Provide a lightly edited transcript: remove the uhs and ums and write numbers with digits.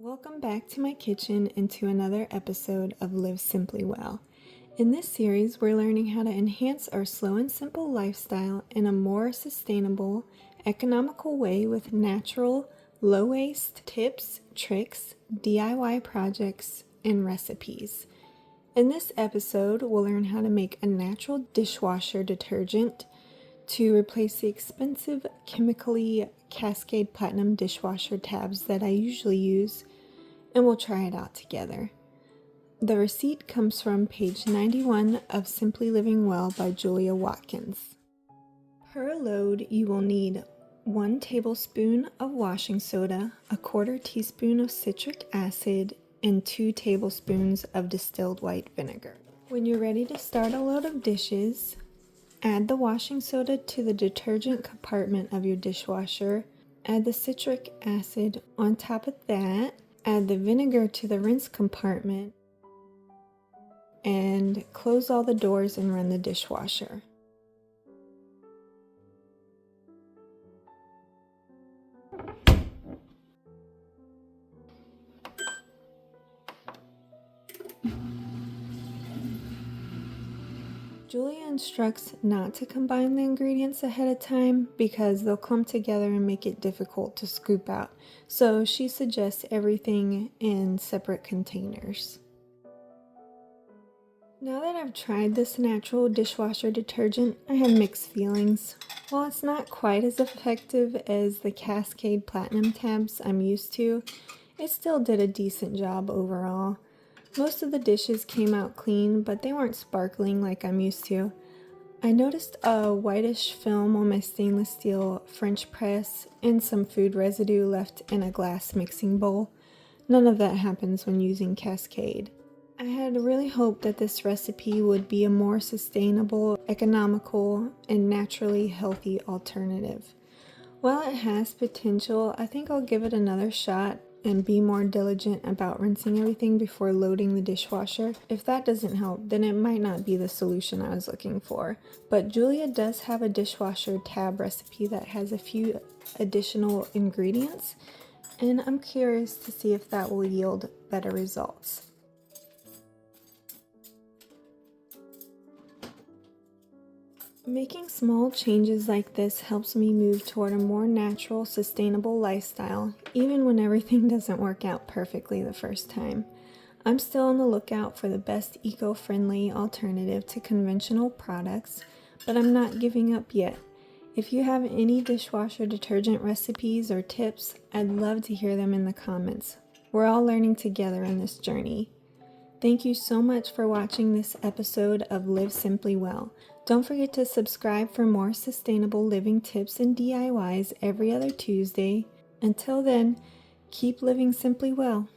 Welcome back to my kitchen and to another episode of Live Simply Well. In this series, we're learning how to enhance our slow and simple lifestyle in a more sustainable, economical way with natural, low-waste tips, tricks, DIY projects, and recipes. In this episode, we'll learn how to make a natural dishwasher detergent to replace the expensive chemically Cascade Platinum dishwasher tabs that I usually use, and we'll try it out together. The receipt comes from page 91 of Simply Living Well by Julia Watkins. Per load, you will need 1 tablespoon of washing soda, a 1/4 teaspoon of citric acid, and 2 tablespoons of distilled white vinegar. When you're ready to start a load of dishes, add the washing soda to the detergent compartment of your dishwasher. Add the citric acid on top of that. Add the vinegar to the rinse compartment. And close all the doors and run the dishwasher. Julia instructs not to combine the ingredients ahead of time because they'll clump together and make it difficult to scoop out. So she suggests everything in separate containers. Now that I've tried this natural dishwasher detergent, I have mixed feelings. While it's not quite as effective as the Cascade Platinum tabs I'm used to, it still did a decent job overall. Most of the dishes came out clean, but they weren't sparkling like I'm used to. I noticed a whitish film on my stainless steel French press and some food residue left in a glass mixing bowl. None of that happens when using Cascade. I had really hoped that this recipe would be a more sustainable, economical, and naturally healthy alternative. While it has potential, I think I'll give it another shot and be more diligent about rinsing everything before loading the dishwasher. If that doesn't help, then it might not be the solution I was looking for. But Julia does have a dishwasher tab recipe that has a few additional ingredients, and I'm curious to see if that will yield better results. Making small changes like this helps me move toward a more natural, sustainable lifestyle, even when everything doesn't work out perfectly the first time. I'm still on the lookout for the best eco-friendly alternative to conventional products, but I'm not giving up yet. If you have any dishwasher detergent recipes or tips, I'd love to hear them in the comments. We're all learning together in this journey. Thank you so much for watching this episode of Live Simply Well. Don't forget to subscribe for more sustainable living tips and DIYs every other Tuesday. Until then, keep living simply well.